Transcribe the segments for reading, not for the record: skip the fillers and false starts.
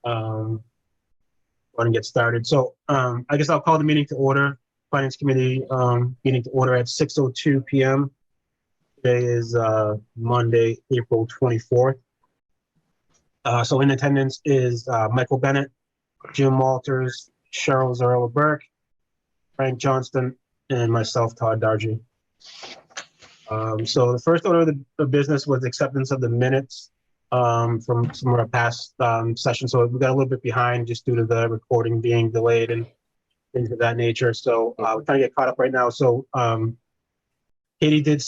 Go and get started. So I guess I'll call the meeting to order. Finance Committee meeting to order at 6:02 p.m. Today is Monday, April 24th. So in attendance is Michael Bennett, Jim Walters, Cheryl Zarella Burke, Frank Johnston, and myself, Todd Dargy. So the first order of business was acceptance of the minutes from some of our past sessions. So we got a little bit behind just due to the recording being delayed and things of that nature. So we're trying to get caught up right now. So Katie did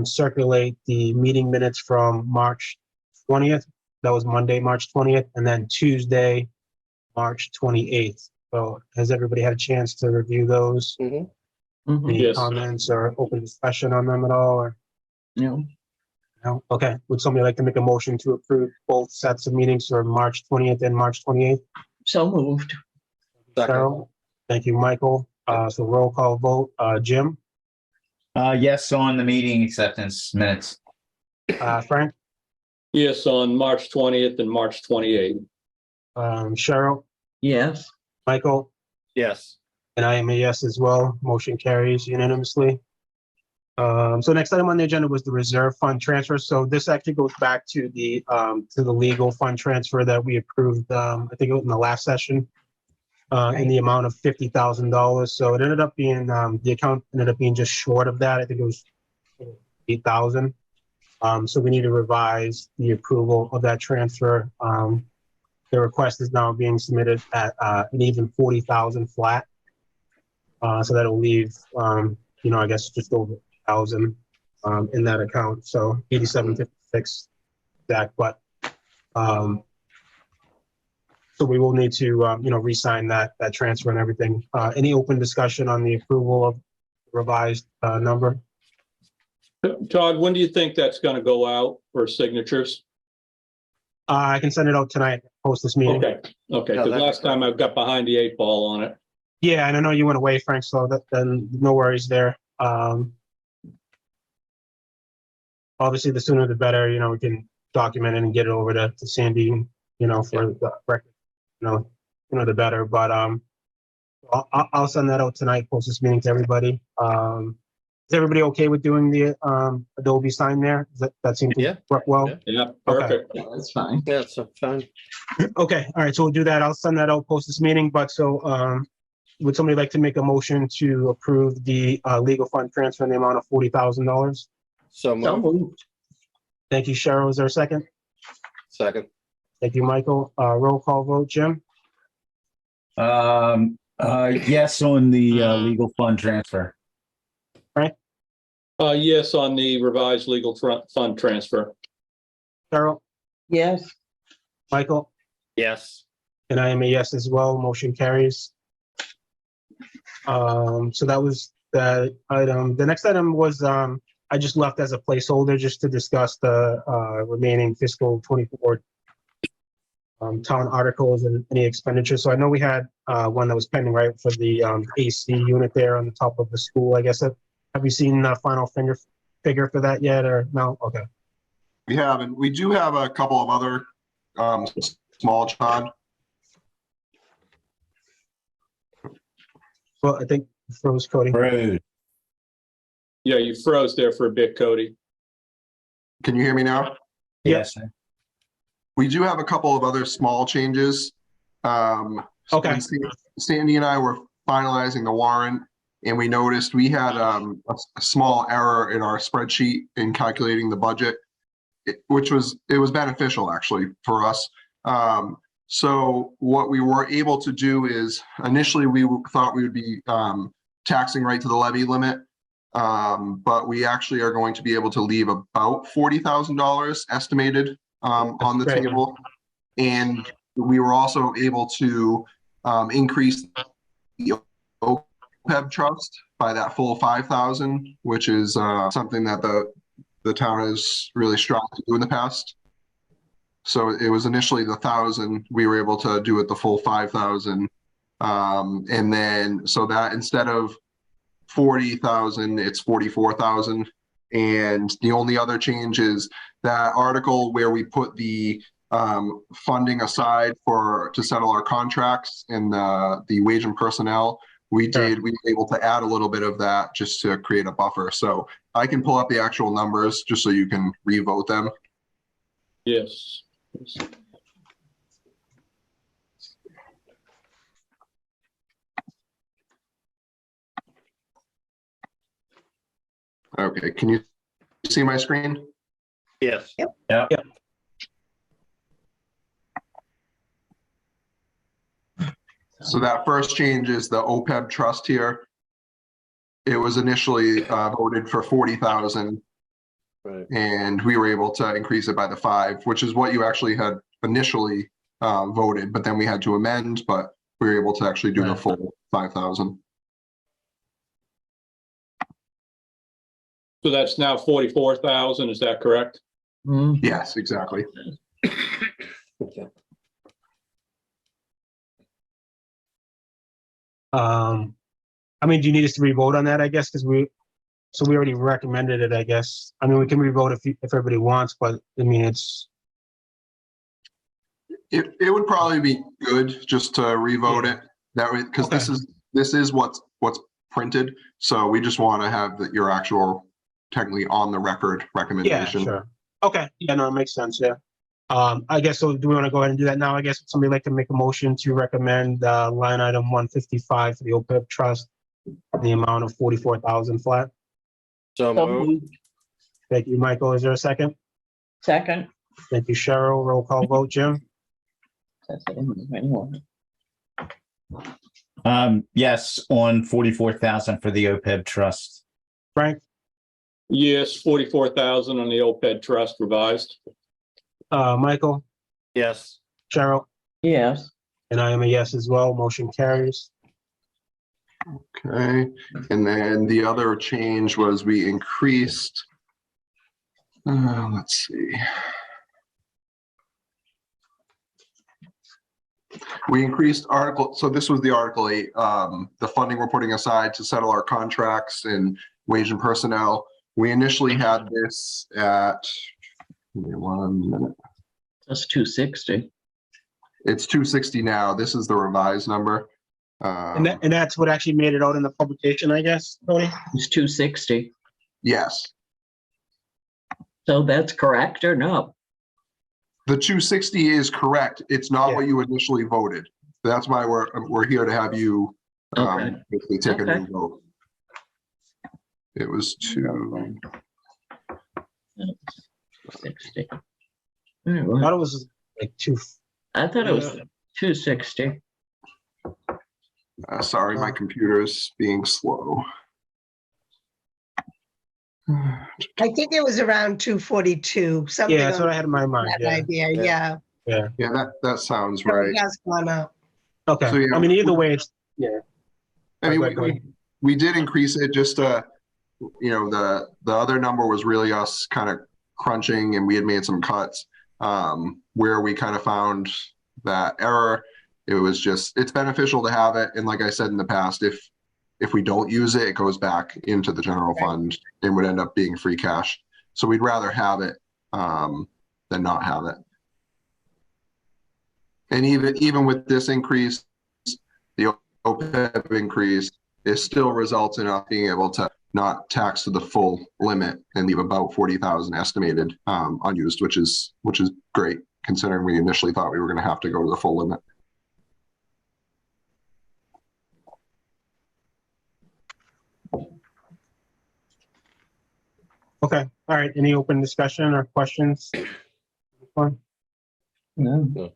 circulate the meeting minutes from March 20th. That was Monday, March 20th, and then Tuesday, March 28th. So has everybody had a chance to review those? Any Yes. comments or open discussion on them at all? Or No. no? Okay. Would somebody like to make a motion to approve both sets of meetings for March 20th and March 28th? So moved. Cheryl? Thank you, Michael. So roll call vote. Jim? Yes, on the meeting acceptance minutes. Frank? Yes, on March 20th and March 28th. Cheryl? Yes. Michael? Yes. And I am a yes as well. Motion carries unanimously. So next item on the agenda was the reserve fund transfer. So this actually goes back to the legal fund transfer that we approved, I think it was in the last session, in the amount of $50,000. So it ended up being, the account ended up being just short of that. I think it was 8,000. So we need to revise the approval of that transfer. The request is now being submitted at an even 40,000 flat. So that'll leave, I guess just over 1,000 in that account. So 8756 exact, but so we will need to re-sign that transfer and everything. Any open discussion on the approval of the revised number? Todd, when do you think that's going to go out for signatures? I can send it out tonight, post this meeting. Okay, because last time I got behind the 8 ball on it. Yeah, and I know you went away, Frank, so then no worries there. Obviously, the sooner the better, we can document it and get it over to Sandy, for the record, the better. But I'll send that out tonight, post this meeting to everybody. Is everybody okay with doing the Adobe sign there? That seems to work well? Yeah, perfect. Yeah, that's fine. Yeah, it's fine. Okay, all right, so we'll do that. I'll send that out, post this meeting. But so would somebody like to make a motion to approve the legal fund transfer in the amount of $40,000? So So moved. moved. Thank you, Cheryl. Is there a second? Second. Thank you, Michael. Roll call vote, Jim? Yes, on the legal fund transfer. Yes, on the revised legal fund transfer. Cheryl? Yes. Michael? Yes. And I am a yes as well. Motion carries. So that was that item. The next item was I just left as a placeholder just to discuss the remaining fiscal 24 town articles and any expenditures. So I know we had one that was pending, right, for the AC unit there on the top of the school, I guess. Have you seen the final figure for that yet, or no? Okay. We haven't. We do have a couple of other small John. Well, I think froze Cody. Rude. Yeah, you froze there for a bit, Cody. Can you hear me now? Yes. We do have a couple of other small changes. Okay. Sandy and I were finalizing the warrant, and we noticed we had a small error in our spreadsheet in calculating the budget, which was beneficial actually for us. So what we were able to do is initially we thought we would be taxing right to the levy limit, but we actually are going to be able to leave about $40,000 estimated on the table, and we were also able to increase the OPEB trust by that full 5,000, which is something that the town has really strived to do in the past. So it was initially the 1,000. We were able to do it the full 5,000, and then so that instead of 40,000, it's 44,000. And the only other change is that article where we put the funding aside to settle our contracts in the wage and personnel. We were able to add a little bit of that just to create a buffer. So I can pull up the actual numbers just so you can re-vote them. Yes. Okay, can you see my screen? Yes. Yeah. So that first change is the OPEB trust here. It was initially voted for 40,000, Right. and we were able to increase it by the 5, which is what you actually had initially voted, but then we had to amend, but we were able to actually do the Right. full 5,000. So that's now 44,000, is that correct? Hmm. Yes, exactly. Okay. I mean, do you need us to re-vote on that, I guess, because we already recommended it, I guess. I mean, we can re-vote if everybody wants, but I mean, it's, It would probably be good just to revote it that way, because Okay. this is what's printed. So we just want to have your actual technically on the record yeah, recommendation. sure. Okay, yeah, no, it makes sense, yeah. I guess, so do we want to go ahead and do that now? I guess, would somebody like to make a motion to recommend line item 155 for the OPEB trust, in the amount of 44,000 flat? So So moved. moved. Thank you, Michael. Is there a second? Second. Thank you, Cheryl. Roll call vote, Jim? That's it, anyway. Yes, on 44,000 for the OPEB trust. Frank? Yes, 44,000 on the OPEB trust revised. Michael? Yes. Cheryl? Yes. And I am a yes as well. Motion carries. Okay, and then the other change was we increased, let's see. We increased so this was the Article 8, the funding we're putting aside to settle our contracts and wage and personnel. We initially had this at, give me 1 minute. That's 260. It's 260 now. This is the revised number. And that's what actually made it out in the publication, I guess, Tony? It's 260. Yes, So that's correct or no? the 260 is correct. It's not Yeah. what you initially voted. That's why we're here to have you Okay. basically take a new Okay. vote. It was 60. All I right. thought it was like two. I thought it was 260. sorry, my computer is being slow. I think it was around 242, something Yeah, that's what I on had in my mind, that yeah. idea, yeah. Yeah, that sounds So right. It has gone up. Okay, So, yeah. I mean, either way, it's, yeah. I mean, Go ahead. we did increase it just to, the other number was really us kind of crunching, and we had made some cuts where we kind of found that error. It was just, it's beneficial to have it. And like I said in the past, if we don't use it, it goes back into the general Right. fund and would end up being free cash. So we'd rather have it than not have it. And even with this increase, the OPEB increase, it still results in us being able to not tax to the full limit and leave about 40,000 estimated unused, which is great considering we initially thought we were going to have to go to the full limit. Okay, all right, any open discussion or questions? Fine. No.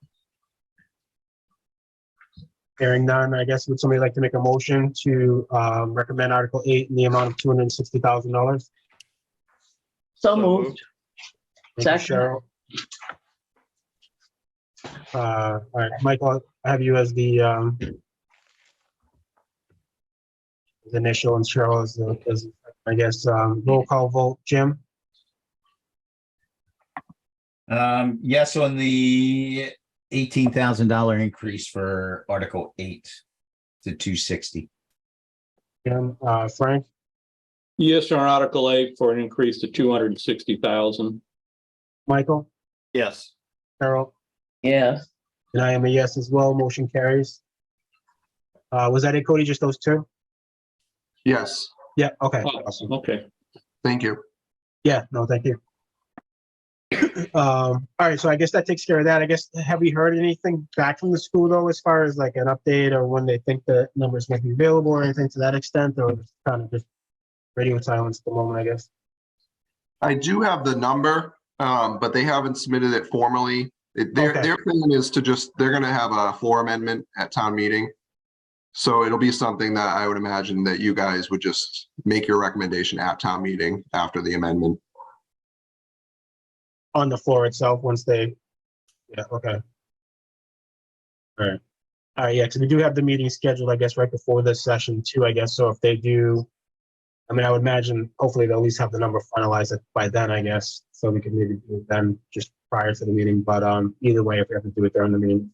Hearing none, I guess, would somebody like to make a motion to recommend Article 8 in the amount of $260,000? So So moved. moved. Thank you, Second. Cheryl. All right, Michael, I have you as the initial, and Cheryl as I guess, roll call vote. Jim? Yes, on the $18,000 increase for Article 8 to 260. Jim, Frank? Yes, on Article 8 for an increase to 260,000. Michael? Yes. Cheryl? Yes. And I am a yes as well. Motion carries. Was that it, Cody? Just those two? Yes, Yeah, okay. Oh, Awesome. okay. thank you. Yeah, no, thank you. All right, so I guess that takes care of that. I guess, have we heard anything back from the school though, as far as like an update or when they think the numbers might be available or anything to that extent, or kind of just radio silence at the moment, I guess? I do have the number, but they haven't submitted it formally. Their Okay. plan is to they're gonna have a floor amendment at town meeting. So it'll be something that I would imagine that you guys would just make your recommendation at town meeting after the amendment. On the floor itself, once they, yeah, okay. All right, yeah, because we do have the meeting scheduled, I guess, right before this session too, I guess, so if they do, I mean, I would imagine, hopefully they'll at least have the number finalized by then, I guess, so we can maybe do it then, just prior to the meeting, but either way, if we have to do it during the meeting.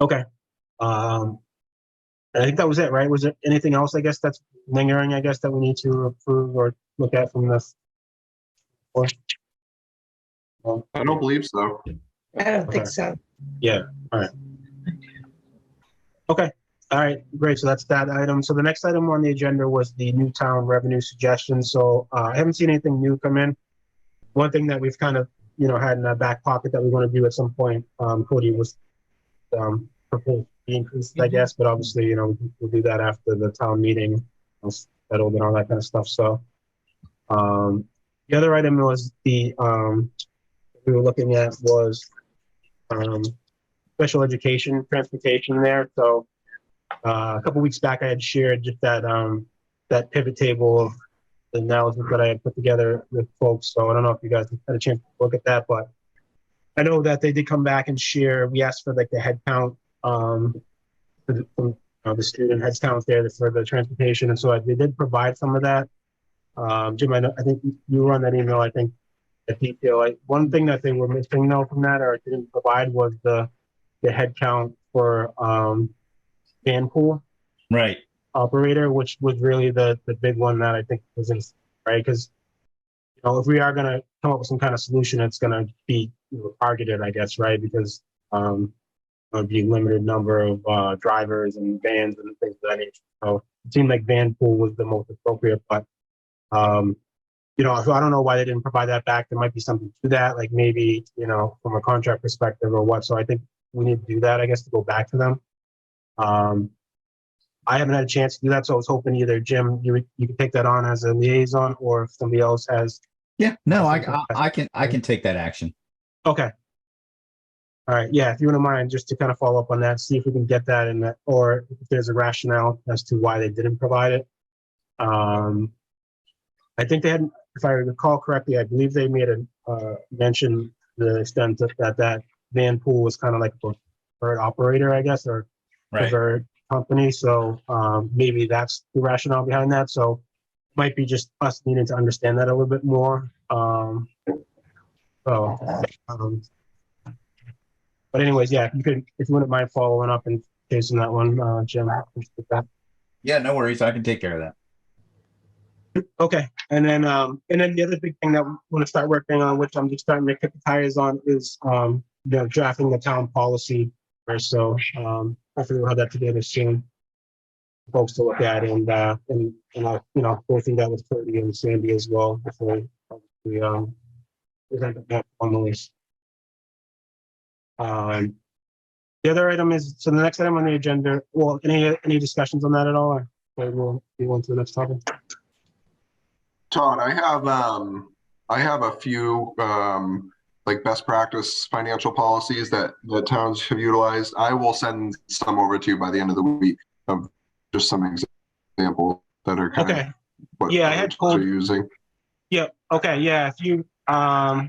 Okay. I think that was it, right? Was there anything else, I guess, that's lingering, I guess, that we need to approve or look at from this? Or- Well, I don't believe so. I don't think Okay. so. yeah, all right. Okay, all right, great. So that's that item. So the next item on the agenda was the new town revenue suggestion. So I haven't seen anything new come in. One thing that we've kind of, had in our back pocket that we want to do at some point, Cody was proposed the increase, I guess, but obviously, we'll do that after the town meeting, settled and all that kind of stuff. So the other item was we were looking at was special education transportation there. So a couple weeks back, I had shared just that pivot table of the analysis that I had put together with folks. So I don't know if you guys had a chance to look at that, but I know that they did come back and share. We asked for like the head count from the student head count there for the transportation, and so they did provide some of that. Jim, I think you were on that email. I think the detail. One thing that they were missing though from that, or didn't provide, was the head count for van pool Right. operator, which was really the big one that I think was in, right? Because if we are going to come up with some kind of solution, it's going to be targeted, I guess, right? Because there'll be a limited number of drivers and vans and things of that nature. So it seemed like van pool was the most appropriate, but so I don't know why they didn't provide that back. There might be something to that, like maybe, from a contract perspective or what. So I think we need to do that, I guess, to go back to them. I haven't had a chance to do that, so I was hoping either Jim, you could take that on as a liaison, or if somebody else has. Yeah. No, I can take that action. Okay. All right. Yeah, if you wouldn't mind, just to kind of follow up on that, see if we can get that in that, or if there's a rationale as to why they didn't provide it. I think they had, if I recall correctly, I believe they made a mention to the extent that van pool was kind of like a preferred operator, I guess, or preferred company. So maybe that's the rationale behind that. So might be just us needing to understand that a little bit more. But anyways, yeah, if you wouldn't mind following up and chasing that one, Jim. Yeah, no worries. I can take care of that. Okay, and then the other big thing that we want to start working on, which I'm just starting to kick the tires on, is drafting the town policy. So hopefully we'll have that together soon, folks to look at, and go through that with Cody and Sandy as well before we present that formally. The other item is, so the next item on the agenda. Well, any discussions on that at all, or we'll move on to the next topic? Todd, I have a few like best practice financial policies that the towns have utilized. I will send some over to you by the end of the week of just some examples that are kind of what Yeah, I had towns pulled. are using. Yeah. Okay. Yeah. If you let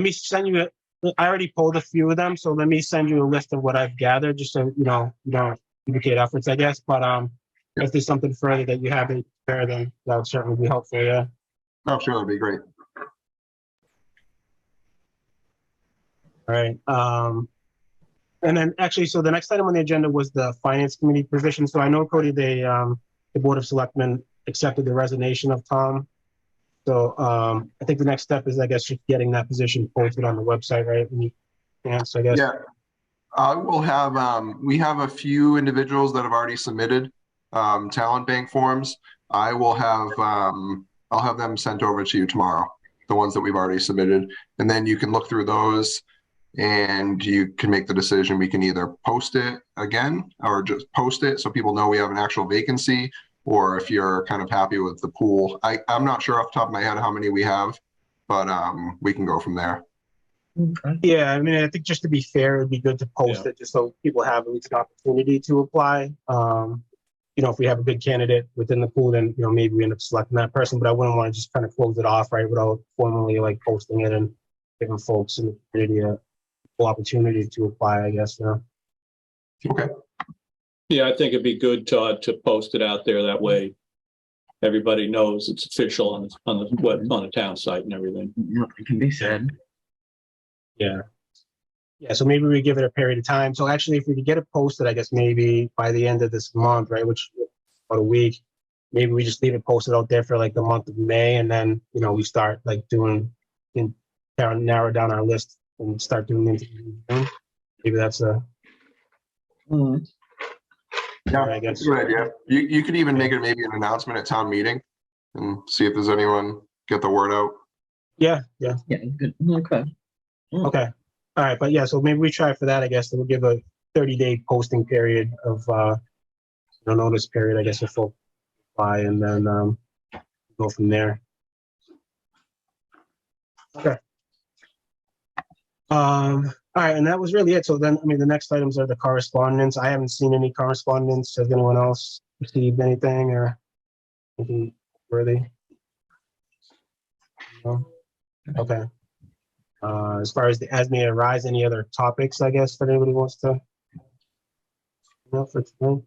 me send you. I already pulled a few of them, so let me send you a list of what I've gathered, just so you don't duplicate efforts, I guess. But if there's something further that you haven't prepared, then that would certainly be helpful. Yeah. Oh, sure, that'd be great. All right. And then actually, so the next item on the agenda was the finance committee position. So I know, Cody, the Board of Selectmen accepted the resignation of Tom. So, I think the next step is, I guess, just getting that position posted on the website, right? When you can, so I guess. Yeah. We'll have, we have a few individuals that have already submitted, talent bank forms. I'll have them sent over to you tomorrow, the ones that we've already submitted. And then you can look through those and you can make the decision. We can either post it again or just post it so people know we have an actual vacancy, or if you're kind of happy with the pool. I'm not sure off the top of my head how many we have, but we can go from there. Okay. Yeah, I mean, I think just to be fair, it'd be good to post it just so people have at least an opportunity to apply. You know, if we have a good candidate within the pool, then, you know, maybe we end up selecting that person, but I wouldn't want to just kind of close it off, right, without formally like posting it and giving folks in the community a full opportunity to apply, I guess, you know. Okay. Yeah, I think it'd be good, Todd, to post it out there. That way everybody knows it's official on the town site and everything. Nothing can be said. Yeah. Yeah, so maybe we give it a period of time. So actually, if we could get it posted, I guess maybe by the end of this month, right, which is about a week, maybe we just leave it posted out there for like the month of May, and then, you know, we start like narrow down our list and start doing interviews. Maybe that's a, Yeah, I guess. good idea. You could even make it maybe an announcement at town meeting and see if there's anyone, get the word out. Yeah. Yeah, good. Okay. Okay. All right. But yeah, so maybe we try for that, I guess. We'll give a 30-day posting period of, notice period, I guess, if we'll apply, and then go from there. Okay. All right. And that was really it. So then, I mean, the next items are the correspondence. I haven't seen any correspondence. Has anyone else received anything or anything worthy? No? Okay. As far as may arise, any other topics, I guess, that anybody wants to know for today?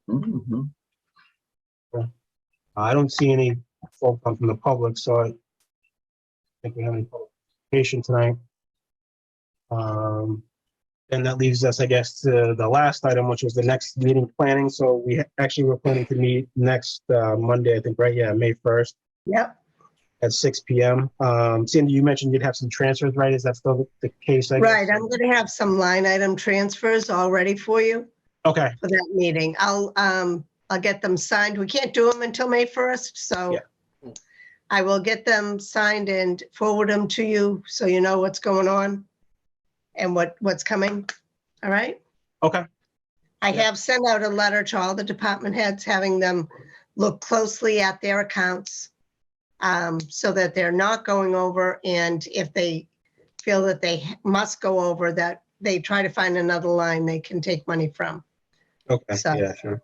Mhm. I don't see any folk come from the public, so I think we have any participation tonight. And that leaves us, I guess, to the last item, which was the next meeting planning. So we actually were planning to meet next Monday, I think, right? Yeah, May 1st. Yep. At 6 p.m. Cindy, you mentioned you'd have some transfers, right? Is that still the case? I guess? Right, I'm gonna have some line item transfers all ready for you Okay. for that meeting. I'll get them signed. We can't do them until May 1st, so Yeah. I will get them signed and forward them to you so you know what's going on and what's coming. All right? Okay. I Yeah. have sent out a letter to all the department heads, having them look closely at their accounts, so that they're not going over, and if they feel that they must go over, that they try to find another line they can take money from. Okay. So- Yeah, sure.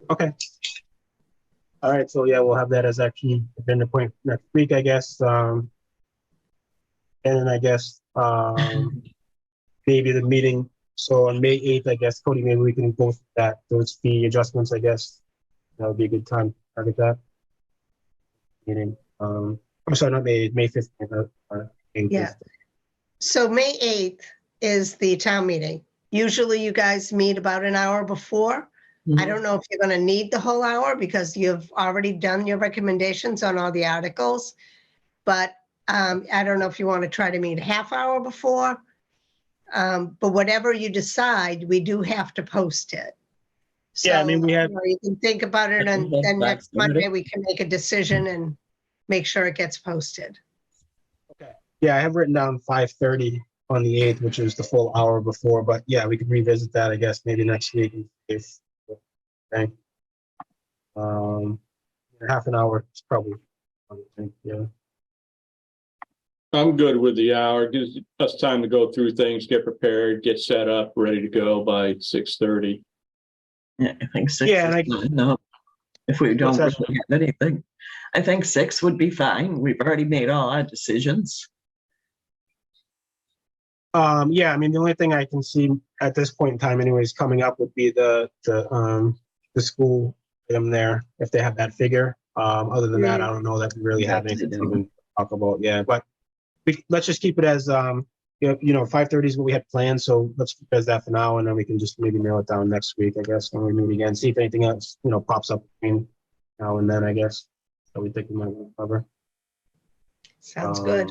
Okay. All right. So yeah, we'll have that as actually agenda point next week, I guess. And then I guess maybe the meeting. So on May 8th, I guess, Cody, maybe we can go through those fee adjustments, I guess. That would be a good time to target that meeting. I'm sorry, not May 15th. 8th Yeah. is- So May 8th is the town meeting. Usually you guys meet about an hour before. I don't know if you're going to need the whole hour because you've already done your recommendations on all the articles. But I don't know if you want to try to meet a half hour before. But whatever you decide, we do have to post it. Yeah, I mean, we have- You can think about it, and Okay, then next that's Monday we can make a decision and make sure it gets posted. Okay. Yeah, I have written down 5:30 on the 8th, which is the full hour before, but yeah, we could revisit that, I guess, maybe next week if, okay. Half an hour is probably, I think, yeah. I'm good with the hour. Gives us time to go through things, get prepared, get set up, ready to go by 6:30. Yeah, I think 6 Yeah, and is fine. No, if we don't What's that? really have anything. I think 6 would be fine. We've already made all our decisions. Yeah, I mean, the only thing I can see at this point in time anyways coming up would be the school item there, if they have that figure. Other than that, I don't know that we really have Exactly, anything to no. even talk about. Yeah, but let's just keep it as Yeah, 5:30 is what we had planned, so let's propose that for now, and then we can just maybe nail it down next week, I guess, when we meet again, see if anything else, pops up between now and then, I guess. So we think we might cover. Sounds good.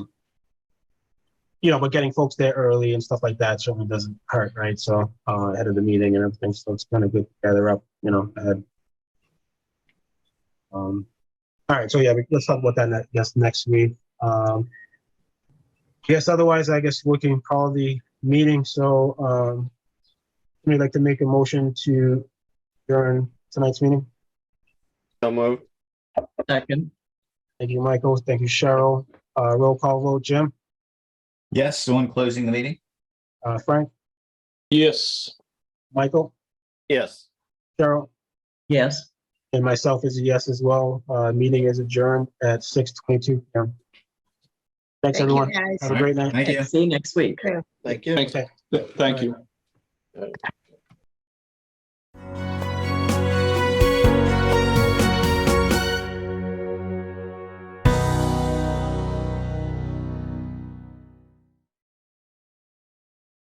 But getting folks there early and stuff like that certainly doesn't hurt, right? So, ahead of the meeting and everything, so it's kind of good to gather up, ahead. All right, so yeah, let's talk about that, I guess, next week. Yes, otherwise, I guess we can call the meeting. So, we'd like to make a motion to adjourn tonight's meeting. So moved. Second, Thank you, Michael. Thank you, Cheryl. Roll call vote, Jim, Yes, on closing the meeting? Frank, Yes. Michael, Yes. Cheryl, yes. and myself is a yes as well. Meeting is adjourned at 6:22 p.m. Thanks, Thank you, everyone. guys. Have a great night. Thank you. See you next week. Thank you. Thanks. Thank you. Okay.